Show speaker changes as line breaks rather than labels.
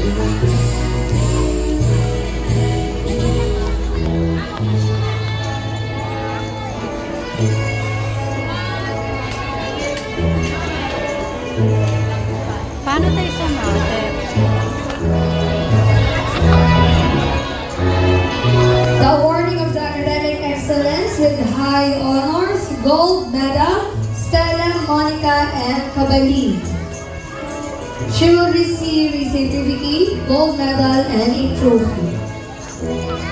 Paano tayo sumagot?
The awarding of the academic excellence with high honors, gold medal, Stella, Monica, and Kabali. She will receive a certificate, gold medal, and a trophy.